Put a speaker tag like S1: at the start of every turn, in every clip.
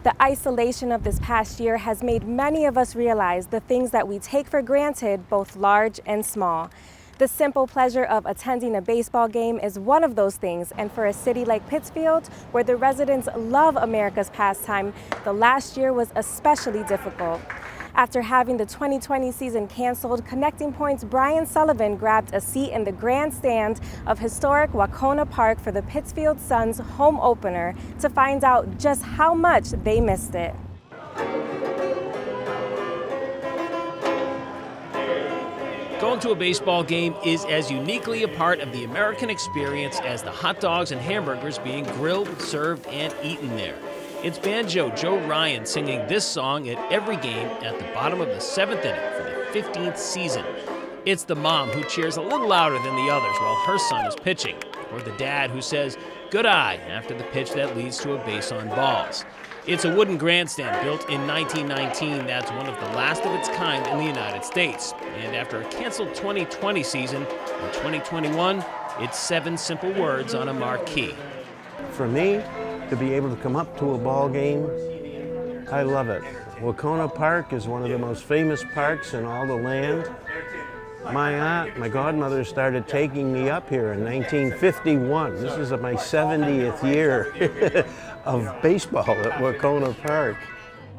S1: The isolation of this past year has made many of us realize the things that we take for granted, both large and small. The simple pleasure of attending a baseball game is one of those things, and for a city like Pittsfield, where the residents love America's pastime, the last year was especially difficult. After having the 2020 season canceled, Connecting Point's Brian Sullivan grabbed a seat in the grandstand of historic Wahconah Park for the Pittsfield Suns home opener to find out just how much they missed it.
S2: Going to a baseball game is as uniquely a part of the American experience as the hot dogs and hamburgers being grilled, served, and eaten there. It's banjo Joe Ryan singing this song at every game at the bottom of the 7th inning for the 15th season. It's the mom who cheers a little louder than the others while her son is pitching, or the dad who says, "Good eye," after the pitch that leads to a base on balls. It's a wooden grandstand built in 1919 that's one of the last of its kind in the United States. And after a canceled 2020 season, in 2021, it's 7 simple words on a marquee.
S3: For me, to be able to come up to a ball game, I love it. Wahconah Park is one of the most famous parks in all the land. My aunt, my godmother, started taking me up here in 1951. This is my 70th year of baseball at Wahconah Park.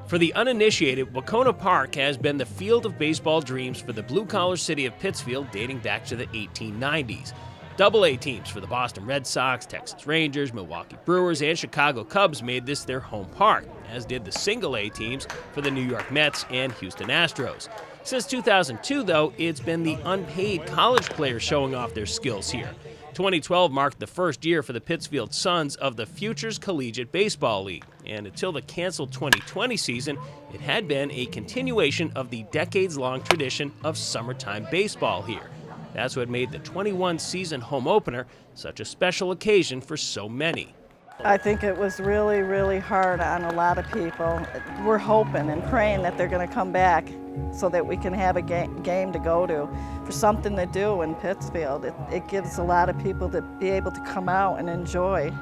S2: For the uninitiated, Wacona Park has been the field of baseball dreams for the blue-collar city of Pittsfield dating back to the 1890s. Double-A teams for the Boston Red Sox, Texas Rangers, Milwaukee Brewers, and Chicago Cubs made this their home park, as did the Single-A teams for the New York Mets and Houston Astros. Since 2002, though, it's been the unpaid college players showing off their skills here. 2012 marked the first year for the Pittsfield Suns of the Futures Collegiate Baseball League, and until the canceled 2020 season, it had been a continuation of the decades-long tradition of summertime baseball here. That's what made the 21 season home opener such a special occasion for so many.
S4: I think it was really, really hard on a lot of people. We're hoping and praying that they're going to come back so that we can have a game to go to, for something to do in Pittsfield. It gives a lot of people to be able to come out and enjoy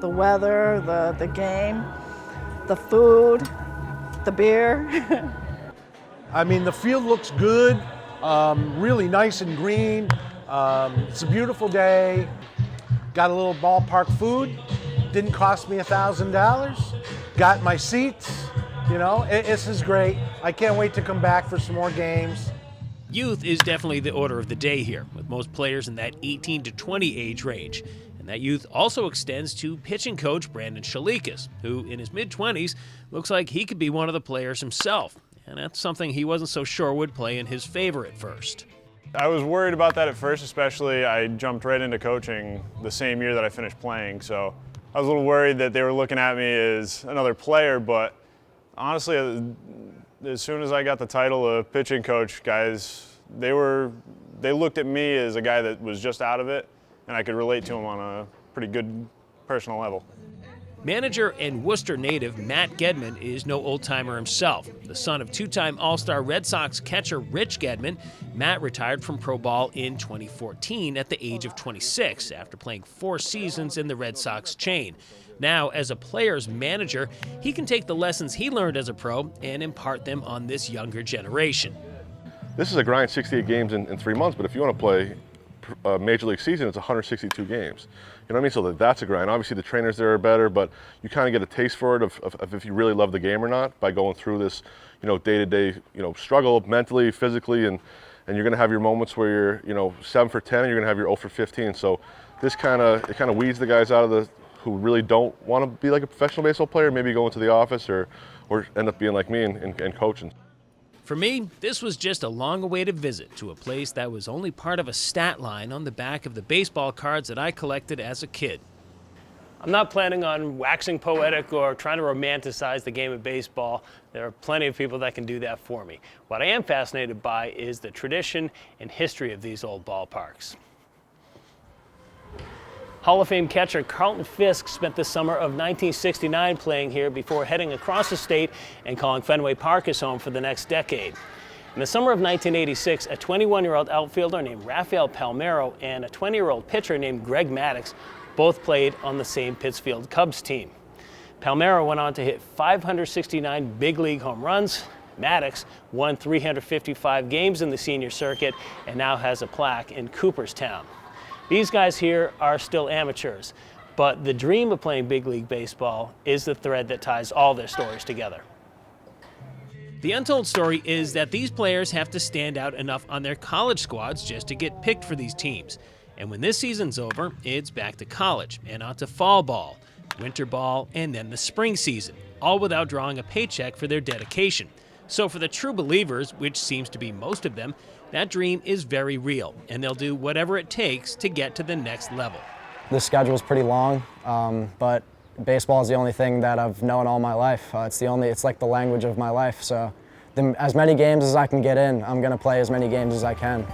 S4: the weather, the game, the food, the beer.
S5: I mean, the field looks good. Really nice and green. It's a beautiful day. Got a little ballpark food. Didn't cost me $1,000. Got my seats. You know, this is great. I can't wait to come back for some more games.
S2: Youth is definitely the order of the day here, with most players in that 18 to 20 age range. And that youth also extends to pitching coach Brandon Shalikas, who in his mid-20s looks like he could be one of the players himself. And that's something he wasn't so sure would play in his favor at first.
S6: I was worried about that at first, especially I jumped right into coaching the same year that I finished playing. So I was a little worried that they were looking at me as another player, but honestly, as soon as I got the title of pitching coach, guys, they looked at me as a guy that was just out of it, and I could relate to him on a pretty good personal level.
S2: Manager and Worcester native Matt Gedman is no old-timer himself. The son of two-time All-Star Red Sox catcher Rich Gedman, Matt retired from pro ball in 2014 at the age of 26 after playing 4 seasons in the Red Sox chain. Now, as a player's manager, he can take the lessons he learned as a pro and impart them on this younger generation.
S7: This is a grind, 68 games in 3 months, but if you want to play a major league season, it's 162 games. You know what I mean? So that's a grind. Obviously the trainers there are better, but you kind of get a taste for it of if you really love the game or not by going through this, day-to-day, struggle mentally, physically, and you're going to have your moments where you're, 7 for 10 and you're going to have your 0 for 15. So this kind of weeds the guys out of who really don't want to be like a professional baseball player, maybe go into the office or end up being like me and coaching.
S2: For me, this was just a long-awaited visit to a place that was only part of a stat line on the back of the baseball cards that I collected as a kid. I'm not planning on waxing poetic or trying to romanticize the game of baseball. There are plenty of people that can do that for me. What I am fascinated by is the tradition and history of these old ballparks. Hall of Fame catcher Carlton Fisk spent the summer of 1969 playing here before heading across the state and calling Fenway Park his home for the next decade. In the summer of 1986, a 21-year-old outfielder named Rafael Palmeiro and a 20-year-old pitcher named Greg Maddux both played on the same Pittsfield Cubs team. Palmera went on to hit 569 big league home runs. Maddox won 355 games in the senior circuit and now has a plaque in Cooperstown. These guys here are still amateurs, but the dream of playing big league baseball is the thread that ties all their stories together. The untold story is that these players have to stand out enough on their college squads just to get picked for these teams. And when this season's over, it's back to college and on to fall ball, winter ball, and then the spring season, all without drawing a paycheck for their dedication. So for the true believers, which seems to be most of them, that dream is very real, and they'll do whatever it takes to get to the next level.
S8: The schedule's pretty long, but baseball is the only thing that I've known all my life. It's like the language of my life. So as many games as I can get in, I'm going to play as many games as I can.